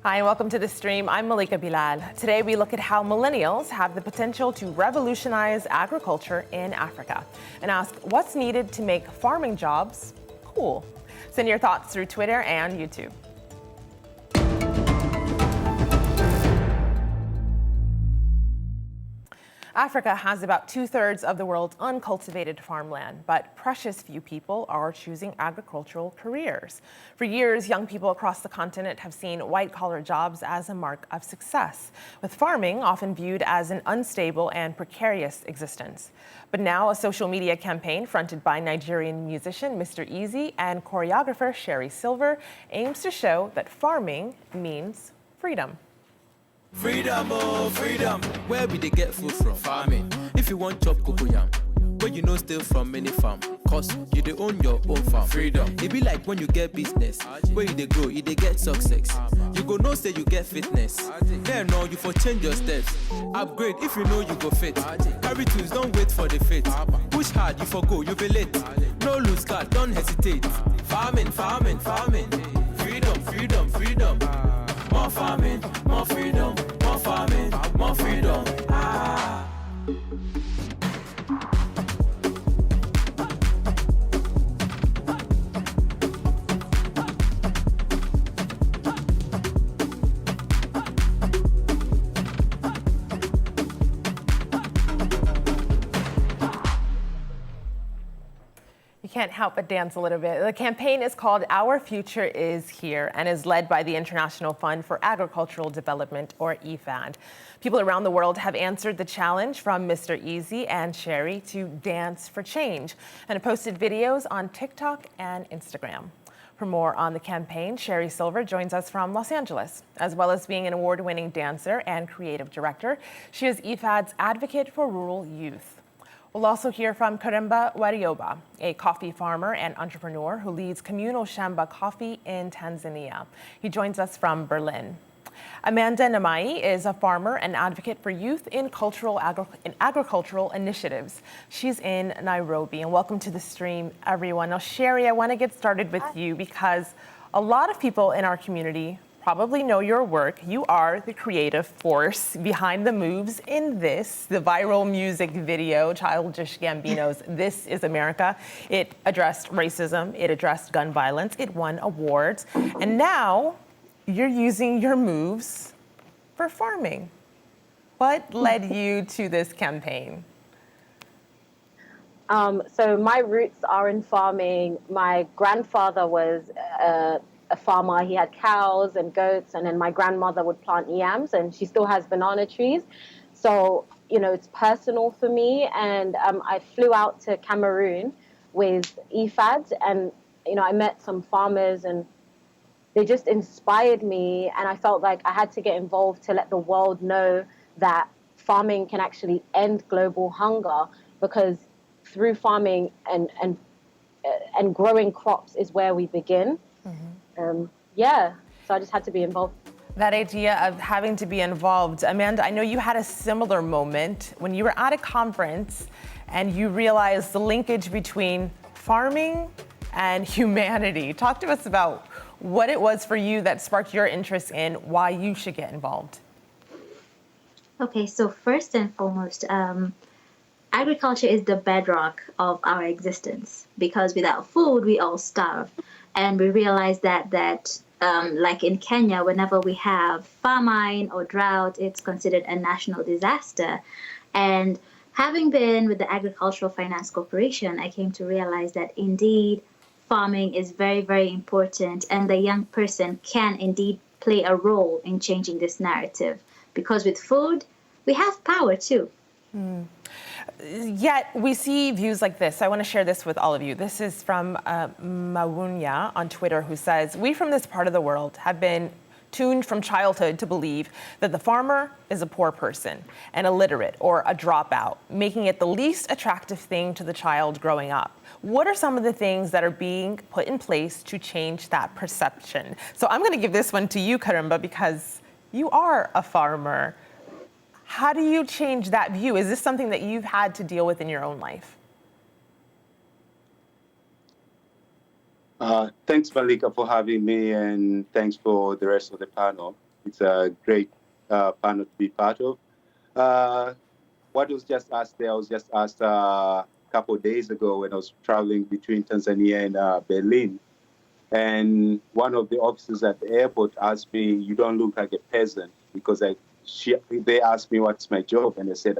Hi, and welcome to the stream. I'm Malika Bilal. Today we look at how millennials have the potential to revolutionize agriculture in Africa and ask what's needed to make farming jobs cool. Send your thoughts through Twitter and YouTube. Africa has about 2/3 of the world's uncultivated farmland, but precious few people are choosing agricultural careers. For years, young people across the continent have seen white-collar jobs as a mark of success, with farming often viewed as an unstable and precarious existence. But now a social media campaign fronted by Nigerian musician Mr Eazi and choreographer Sherrie Silver aims to show that farming means freedom. Freedom, oh, freedom. Where we they get food from? Farming. If you want chop cocoyam, but you know still from many farm. Cause you they own your own farm. Freedom. It be like when you get business. Where you they grow, you they get success. You go know say you get fitness. Then no, you for change your steps. Upgrade if you know you go fit. Carry tools, don't wait for the fit. Push hard, you for go, you be late. No lose card, don't hesitate. Farming, farming, farming. Freedom, freedom, freedom. More farming, more freedom, more farming, more freedom. You can't help but dance a little bit. The campaign is called Our Future is Here and is led by the International Fund for Agricultural Development, or IFAD. People around the world have answered the challenge from Mr Eazi and Sherrie to dance for change and have posted videos on TikTok and Instagram. For more on the campaign, Sherrie Silver joins us from Los Angeles. As well as being an award-winning dancer and creative director, she is IFAD's advocate for rural youth. We'll also hear from Karemba Warioba, a coffee farmer and entrepreneur who leads communal Shamba Coffee in Tanzania. He joins us from Berlin. Amanda Namai is a farmer and advocate for youth in agricultural initiatives. She's in Nairobi. And welcome to the stream, everyone. Now, Sherrie, I want to get started with you because a lot of people in our community probably know your work. You are the creative force behind the moves in this, the viral music video, Childish Gambino's This Is America. It addressed racism, it addressed gun violence, it won awards, and now you're using your moves for farming. What led you to this campaign? So my roots are in farming. My grandfather was a farmer. He had cows and goats, and then my grandmother would plant yams, and she still has banana trees. So, you know, it's personal for me. And I flew out to Cameroon with IFAD, and, you know, I met some farmers, and they just inspired me. And I felt like I had to get involved to let the world know that farming can actually end global hunger, because through farming and growing crops is where we begin. So I just had to be involved. That idea of having to be involved. Amanda, I know you had a similar moment when you were at a conference and you realized the linkage between farming and humanity. Talk to us about what it was for you that sparked your interest in why you should get involved. Okay, so first and foremost, agriculture is the bedrock of our existence, because without food, we all starve. And we realize that like in Kenya, whenever we have famine or drought, it's considered a national disaster. And having been with the Agricultural Finance Corporation, I came to realize that indeed farming is very, very important, and the young person can indeed play a role in changing this narrative. Because with food, we have power too. Yet we see views like this. I want to share this with all of you. This is from Mawunya on Twitter, who says, "We from this part of the world have been tuned from childhood to believe that the farmer is a poor person, an illiterate, or a dropout, making it the least attractive thing to the child growing up. What are some of the things that are being put in place to change that perception?" So I'm going to give this one to you, Karemba, because you are a farmer. How do you change that view? Is this something that you've had to deal with in your own life? Thanks, Malika, for having me, and thanks for the rest of the panel. it's a great panel to be part of. What was just asked there, I was just asked a couple of days ago when I was traveling between Tanzania and Berlin. And one of the officers at the airport asked me, "You don't look like a peasant," because they asked me what's my job, and I said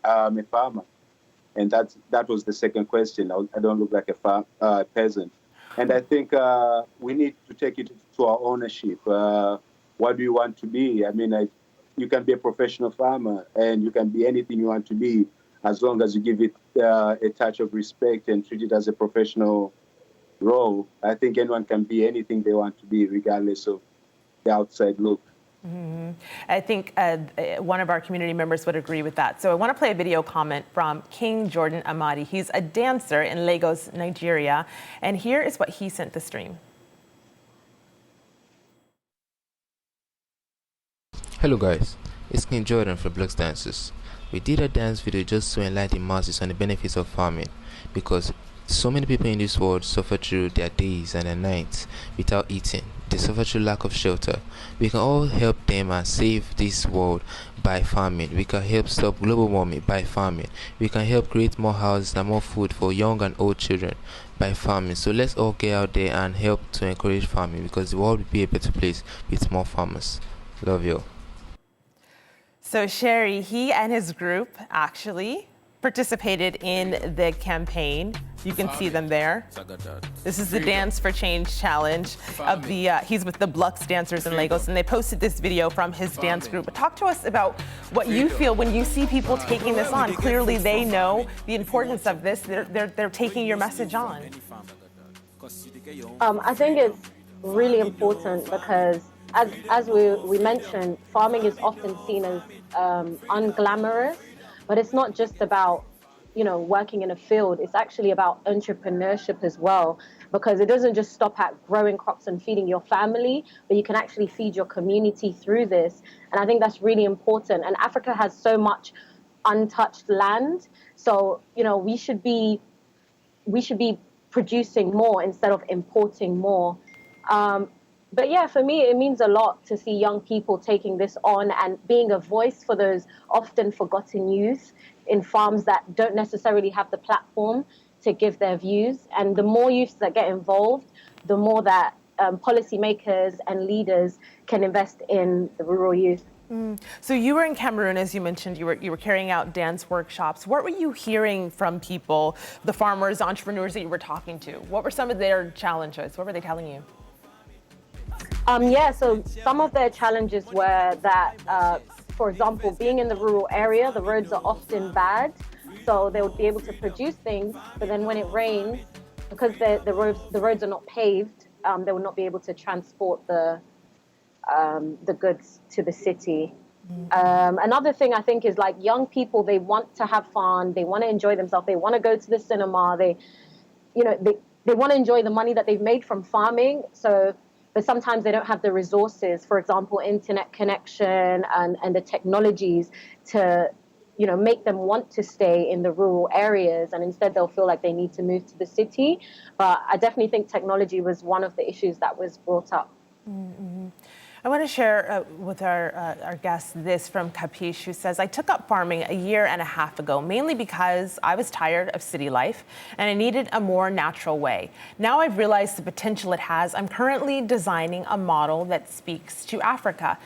I'm a farmer. And that was the second question. I don't look like a peasant. And I think we need to take it to our ownership. What do you want to be? I mean, you can be a professional farmer, and you can be anything you want to be, as long as you give it a touch of respect and treat it as a professional role. I think anyone can be anything they want to be, regardless of the outside look. Mm-hmm. I think one of our community members would agree with that. So I want to play a video comment from King Jordan Ahmadi. He's a dancer in Lagos, Nigeria. And here is what he sent the stream. Hello guys, it's King Jordan from Blocks Dances. We did a dance video just to enlighten masses on the benefits of farming, because so many people in this world suffer through their days and their nights without eating. They suffer through lack of shelter. We can all help them and save this world by farming. We can help stop global warming by farming. We can help create more houses and more food for young and old children by farming. So let's all get out there and help to encourage farming, because the world will be a better place with more farmers. Love you. So Sherrie, he and his group actually participated in the campaign. You can see them there. This is the Dance for Change challenge of he's with the Blux dancers in Lagos, and they posted this video from his dance group. But talk to us about what you feel when you see people taking this on. Clearly they know the importance of this. They're taking your message on. I think it's really important because as we mentioned, farming is often seen as unglamorous, but it's not just about, working in a field. It's actually about entrepreneurship as well, because it doesn't just stop at growing crops and feeding your family, but you can actually feed your community through this. And I think that's really important. And Africa has so much untouched land. So, we should be producing more instead of importing more. But yeah, for me, it means a lot to see young people taking this on and being a voice for those often forgotten youth in farms that don't necessarily have the platform to give their views. And the more youths that get involved, the more that policymakers and leaders can invest in the rural youth. So you were in Cameroon, as you mentioned, you were carrying out dance workshops. What were you hearing from people, the farmers, entrepreneurs that you were talking to? What were some of their challenges? What were they telling you? So some of their challenges were that, for example, being in the rural area, the roads are often bad. So they would be able to produce things, but then when it rains, because the roads are not paved, they will not be able to transport the goods to the city. Another thing I think is, like, young people, they want to have fun, they want to enjoy themselves, they want to go to the cinema, they want to enjoy the money that they've made from farming. But sometimes they don't have the resources, for example, internet connection and the technologies to, make them want to stay in the rural areas, and instead they'll feel like they need to move to the city. But I definitely think technology was one of the issues that was brought up. Mm-hmm. I want to share with our guest this from Capiche, who says, I took up farming a year and a half ago, mainly because I was tired of city life and I needed a more natural way. Now I've realized the potential it has. I'm currently designing a model that speaks to Africa.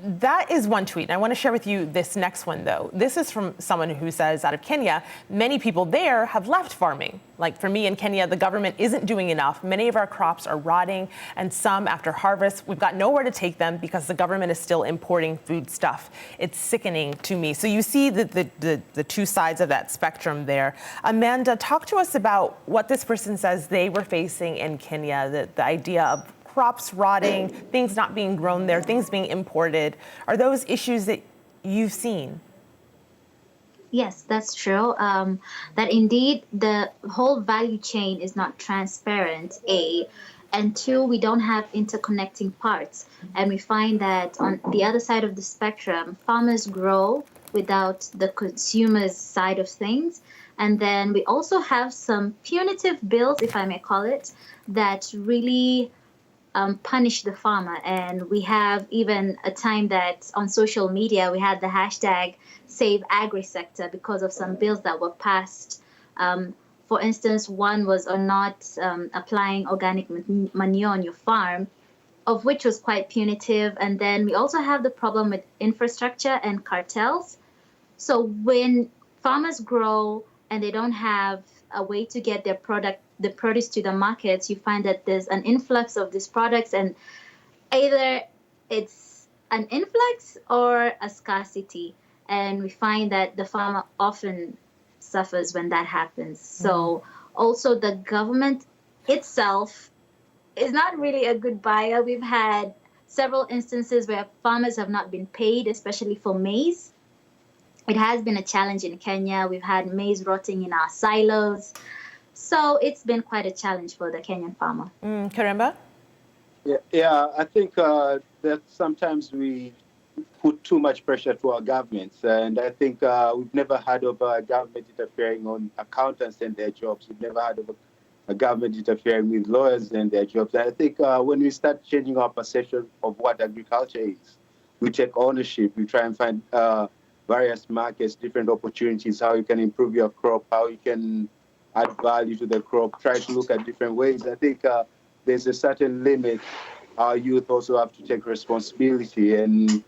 That is one tweet. And I want to share with you this next one, though. This is from someone who says, out of Kenya, many people there have left farming. Like for me in Kenya, the government isn't doing enough. Many of our crops are rotting, and some after harvest, we've got nowhere to take them because the government is still importing food stuff. It's sickening to me. So you see the two sides of that spectrum there. Amanda, talk to us about what this person says they were facing in Kenya, the idea of crops rotting, things not being grown there, things being imported. Are those issues that you've seen? Yes, that's true. That indeed the whole value chain is not transparent, A, and two, we don't have interconnecting parts. And we find that on the other side of the spectrum, farmers grow without the consumer's side of things. And then we also have some punitive bills, if I may call it, that really punish the farmer. And we have even a time that on social media we had the hashtag Save Agri Sector because of some bills that were passed. For instance, one was on not applying organic manure on your farm, of which was quite punitive. And then we also have the problem with infrastructure and cartels. So when farmers grow and they don't have a way to get their produce to the markets, you find that there's an influx of these products, and either it's an influx or a scarcity. And we find that the farmer often suffers when that happens. So also the government itself is not really a good buyer. We've had several instances where farmers have not been paid, especially for maize. It has been a challenge in Kenya. We've had maize rotting in our silos. So it's been quite a challenge for the Kenyan farmer. Karemba? Yeah, I think that sometimes we put too much pressure to our governments. And I think we've never heard of a government interfering on accountants and their jobs. We've never heard of a government interfering with lawyers and their jobs. And I think when we start changing our perception of what agriculture is, we take ownership, we try and find various markets, different opportunities, how you can improve your crop, how you can add value to the crop, try to look at different ways. I think there's a certain limit. Our youth also have to take responsibility and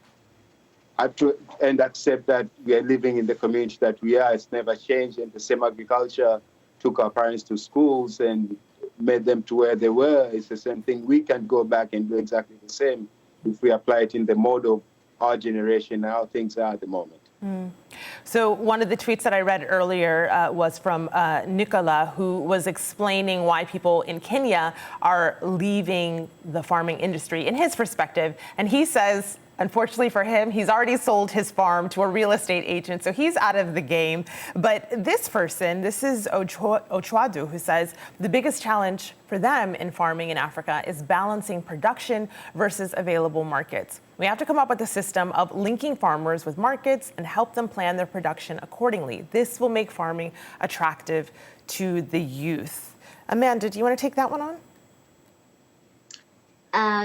accept that we are living in the community that we are. It's never changed, and the same agriculture took our parents to schools and made them to where they were. It's the same thing. We can go back and do exactly the same if we apply it in the mode of our generation and how things are at the moment. So one of the tweets that I read earlier was from Nicola, who was explaining why people in Kenya are leaving the farming industry in his perspective. And he says, unfortunately for him, he's already sold his farm to a real estate agent, so he's out of the game. But this person, this is Ochwadu, who says the biggest challenge for them in farming in Africa is balancing production versus available markets. We have to come up with a system of linking farmers with markets and help them plan their production accordingly. This will make farming attractive to the youth. Amanda, do you want to take that one on?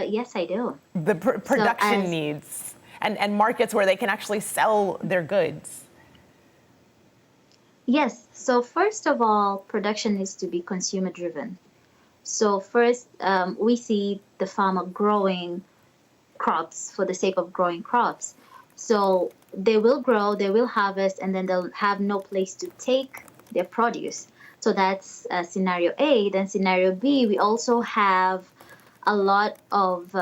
Yes, I do. The production needs and markets where they can actually sell their goods. Yes. So first of all, production needs to be consumer driven. So first, we see the farmer growing crops for the sake of growing crops. So they will grow, they will harvest, and then they'll have no place to take their produce. So that's scenario A. Then scenario B, we also have a lot of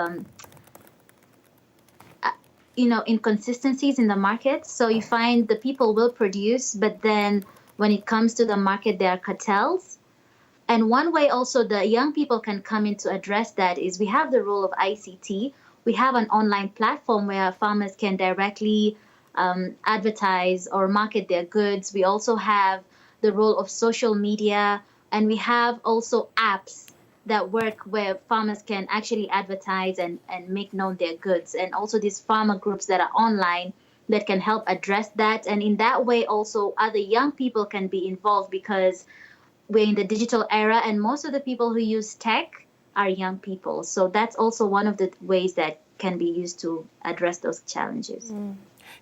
inconsistencies in the market. So you find the people will produce, but then when it comes to the market, there are cartels. And one way also the young people can come in to address that is we have the role of ICT. We have an online platform where farmers can directly advertise or market their goods. We also have the role of social media, and we have also apps that work where farmers can actually advertise and make known their goods, and also these farmer groups that are online that can help address that. And in that way also other young people can be involved, because we're in the digital era and most of the people who use tech are young people. So that's also one of the ways that can be used to address those challenges.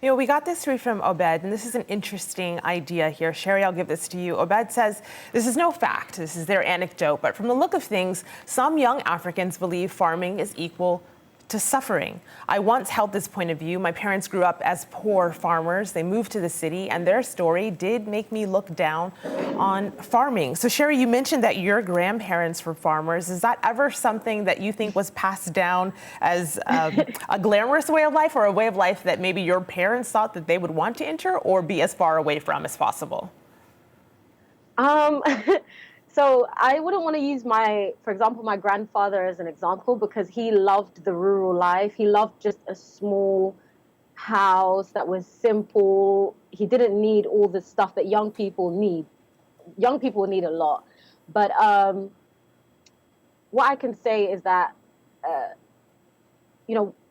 You know, we got this through from Obed, and this is an interesting idea here. Sherrie, I'll give this to you. Obed says, this is no fact, this is their anecdote, but from the look of things, some young Africans believe farming is equal to suffering. I once held this point of view. My parents grew up as poor farmers. They moved to the city, and their story did make me look down on farming. So Sherrie, you mentioned that your grandparents were farmers. Is that ever something that you think was passed down as a glamorous way of life, or a way of life that maybe your parents thought that they would want to enter or be as far away from as possible? So I wouldn't want to use for example, my grandfather as an example, because he loved the rural life. He loved just a small house that was simple. He didn't need all the stuff that young people need. Young people need a lot. But what I can say is that,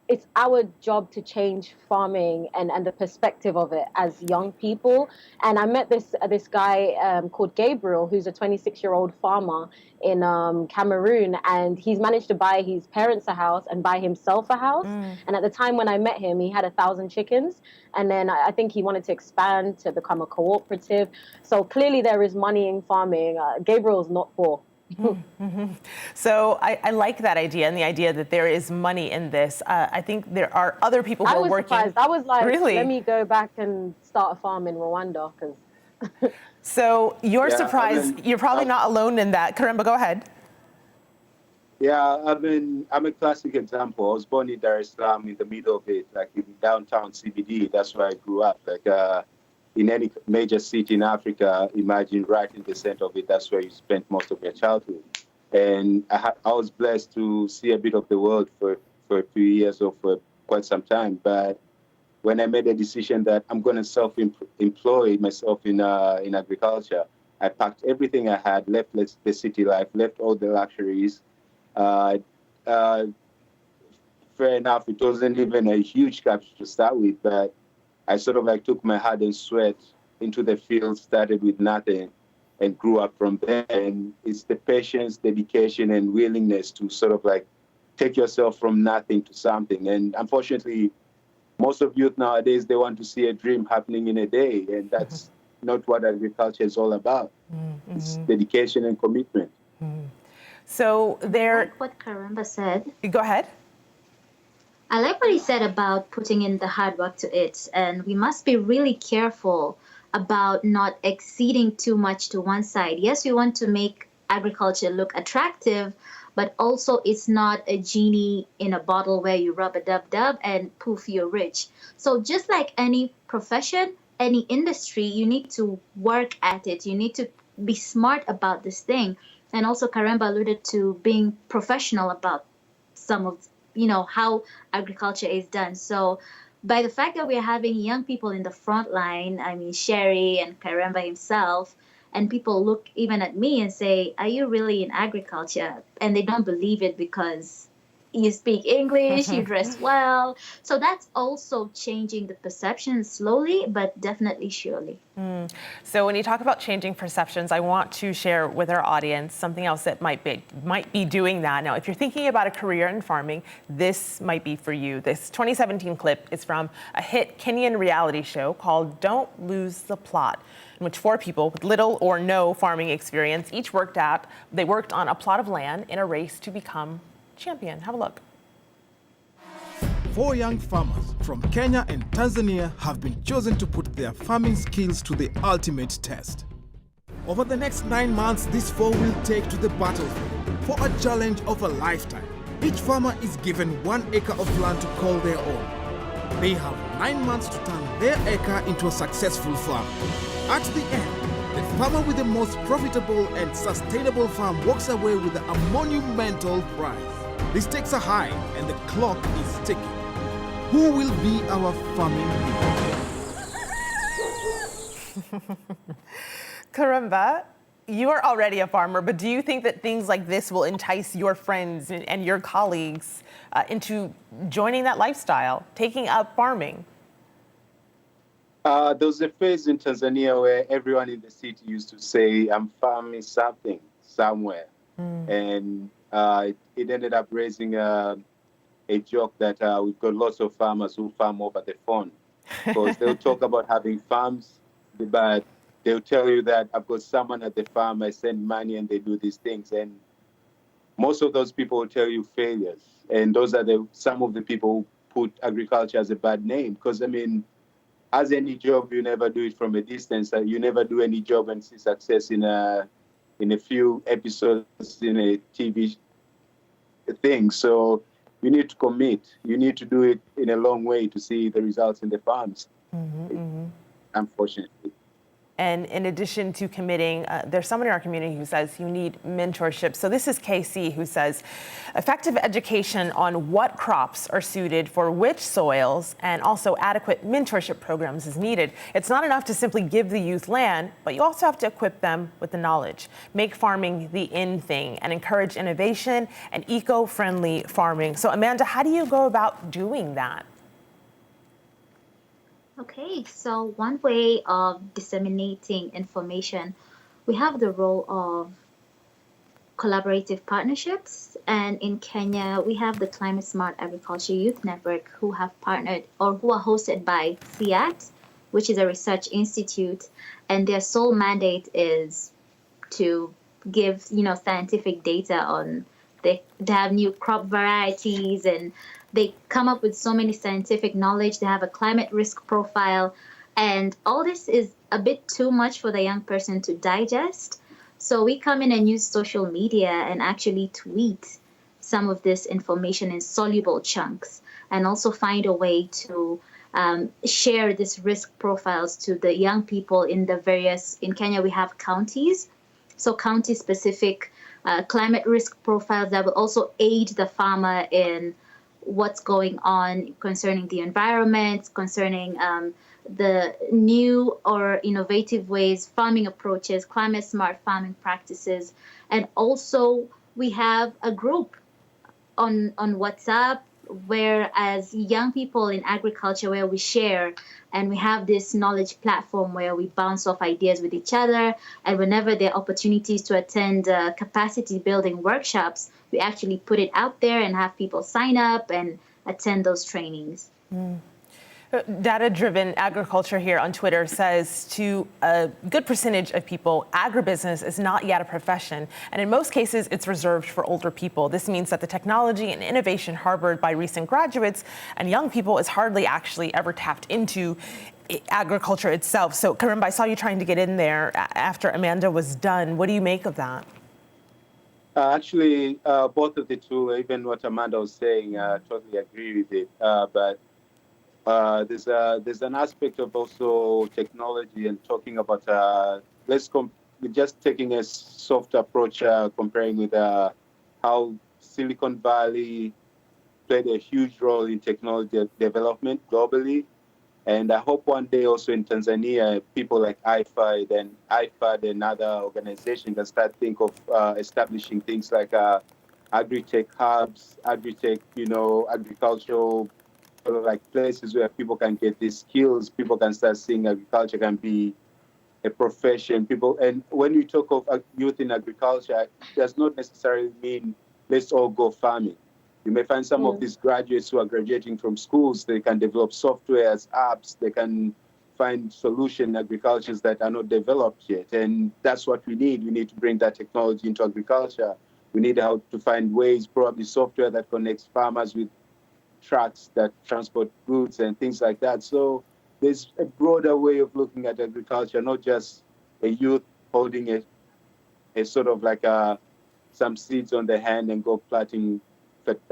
it's our job to change farming and the perspective of it as young people. And I met this guy called Gabriel, who's a 26-year-old farmer in Cameroon, and he's managed to buy his parents a house and buy himself a house. And at the time when I met him, he had 1,000 chickens, and then I think he wanted to expand to become a cooperative. So clearly there is money in farming. Gabriel's not poor. So I like that idea, and the idea that there is money in this. I think there are other people who I are was working. surprised. I was like, really? let me go back and start a farm in Rwanda, because. So you're Yeah, surprised. You're probably not alone in that. Karemba, go ahead. Yeah, I'm a classic example. I was born in Dar es Salaam, in the middle of it, like in downtown CBD. That's where I grew up. Like in any major city in Africa, imagine right in the center of it. That's where you spent most of your childhood. And I was blessed to see a bit of the world for a few years or for quite some time. But when I made a decision that I'm going to self-employ myself in agriculture, I packed everything I had, left the city life, left all the luxuries. Fair enough, it wasn't even a huge capital to start with, but I sort of like took my heart and sweat into the field, started with nothing, and grew up from there. And it's the patience, dedication, and willingness to sort of like take yourself from nothing to something. And unfortunately, most of youth nowadays, they want to see a dream happening in a day, and that's not what agriculture is all about. It's dedication and commitment. So I like what Karemba said. Go ahead. I like what he said about putting in the hard work to it. And we must be really careful about not exceeding too much to one side. Yes, we want to make agriculture look attractive, but also it's not a genie in a bottle where you rub a dub-dub and poof, you're rich. So just like any profession, any industry, you need to work at it. You need to be smart about this thing. And also Karemba alluded to being professional about some of, how agriculture is done. So by the fact that we're having young people in the front line, I mean, Sherrie and Karemba himself, and people look even at me and say, are you really in agriculture? And they don't believe it because you speak English, you dress well. So that's also changing the perception slowly, but definitely surely. So when you talk about changing perceptions, I want to share with our audience something else that might be doing that. Now, if you're thinking about a career in farming, this might be for you. This 2017 clip is from a hit Kenyan reality show called Don't Lose the Plot, in which 4 people with little or no farming experience each worked on a plot of land in a race to become champion. Have a look. 4 young farmers from Kenya and Tanzania have been chosen to put their farming skills to the ultimate test. Over the next 9 months, these 4 will take to the battlefield for a challenge of a lifetime. Each farmer is given 1 acre of land to call their own. They have 9 months to turn their acre into a successful farm. At the end, the farmer with the most profitable and sustainable farm walks away with a monumental prize. The stakes are high and the clock is ticking. Who will be our farming hero? Karemba, you are already a farmer, but do you think that things like this will entice your friends and your colleagues into joining that lifestyle, taking up farming? There was a phase in Tanzania where everyone in the city used to say, I'm farming something somewhere. And it ended up raising a joke that we've got lots of farmers who farm over the phone. Because they'll talk about having farms, but they'll tell you that I've got someone at the farm, I send money and they do these things. And most of those people will tell you failures. And those are some of the people who put agriculture as a bad name. Because, I mean, as any job, you never do it from a distance. You never do any job and see success in a few episodes in a TV thing. So you need to commit. You need to do it in a long way to see the results in the farms. Unfortunately. And in addition to committing, there's someone in our community who says you need mentorship. So this is KC who says effective education on what crops are suited for which soils and also adequate mentorship programs is needed. It's not enough to simply give the youth land, but you also have to equip them with the knowledge, make farming the in thing, and encourage innovation and eco-friendly farming. So Amanda, how do you go about doing that? Okay, so one way of disseminating information, we have the role of collaborative partnerships. And in Kenya, we have the Climate Smart Agriculture Youth Network who have partnered or who are hosted by CIAT, which is a research institute. And their sole mandate is to give, scientific data on, they have new crop varieties and they come up with so many scientific knowledge. They have a climate risk profile. And all this is a bit too much for the young person to digest. So we come in and use social media and actually tweet some of this information in soluble chunks and also find a way to share this risk profiles to the young people in the various, in Kenya we have counties. So county specific climate risk profiles that will also aid the farmer in what's going on concerning the environment, concerning the new or innovative ways, farming approaches, climate smart farming practices. And also we have a group on WhatsApp where as young people in agriculture where we share and we have this knowledge platform where we bounce off ideas with each other, and whenever there are opportunities to attend capacity building workshops, we actually put it out there and have people sign up and attend those trainings. Data-driven agriculture here on Twitter says to a good percentage of people, agribusiness is not yet a profession, and in most cases, it's reserved for older people. This means that the technology and innovation harbored by recent graduates and young people is hardly actually ever tapped into agriculture itself. So, Karimba, I saw you trying to get in there after Amanda was done. What do you make of that? Actually, both of the two, even what Amanda was saying, I totally agree with it. But there's an aspect of also technology and talking about just taking a soft approach comparing with how Silicon Valley played a huge role in technology development globally. And I hope one day also in Tanzania, people like IFAD and other organizations can start think of establishing things like agri-tech hubs, agri-tech, agricultural sort of like places where people can get these skills. People can start seeing agriculture can be a profession. And when you talk of youth in agriculture, it does not necessarily mean let's all go farming. You may find some of these graduates who are graduating from schools, they can develop softwares, apps, they can find solution agricultures that are not developed yet. And that's what we need. We need to bring that technology into agriculture. We need how to find ways, probably software that connects farmers with trucks that transport goods and things like that. So there's a broader way of looking at agriculture, not just a youth holding a sort of like some seeds on the hand and go planting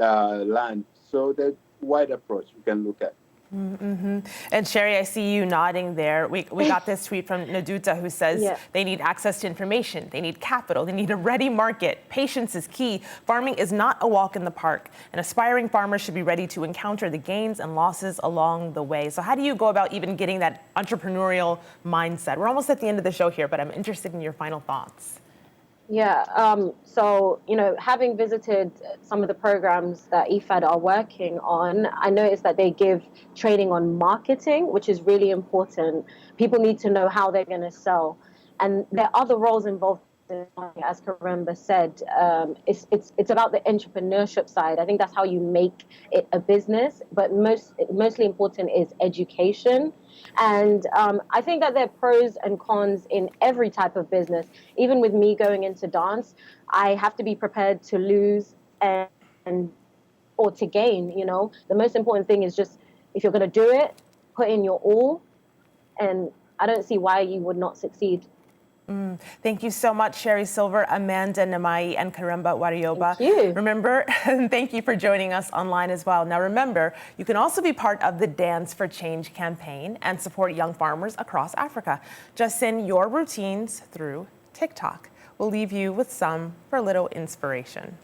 land. So the wide approach we can look at. Mm-hmm. And Sherrie, I see you nodding there. We got this tweet from Naduta who says they need access to information, they need capital, they need a ready market. Patience is key. Farming is not a walk in the park. An aspiring farmer should be ready to encounter the gains and losses along the way. So how do you go about even getting that entrepreneurial mindset? We're almost at the end of the show here, but I'm interested in your final thoughts. Yeah, so, having visited some of the programs that IFAD are working on, I noticed that they give training on marketing, which is really important. People need to know how they're going to sell. And there are other roles involved, as Karimba said. It's about the entrepreneurship side. I think that's how you make it a business. But mostly important is education. And I think that there are pros and cons in every type of business. Even with me going into dance, I have to be prepared to lose or to gain. The most important thing is just, if you're going to do it, put in your all. And I don't see why you would not succeed. Thank you so much, Sherrie Silver, Amanda Namai, and Karemba Warioba. Thank you. Remember, and thank you for joining us online as well. Now remember, you can also be part of the Dance for Change campaign and support young farmers across Africa. Just send your routines through TikTok. We'll leave you with some for a little inspiration.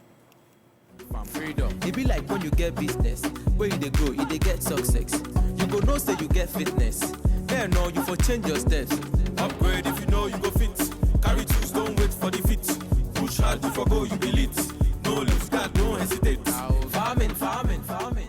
Freedom. It be like when you get business, where you they grow, you they get success. You go know say you get fitness. There no, you for change your steps. Upgrade if you know you go fit. Carry tools, don't wait for the fit. Push hard, you for go, you be lit. No lose God, don't hesitate. Farming, farming, farming.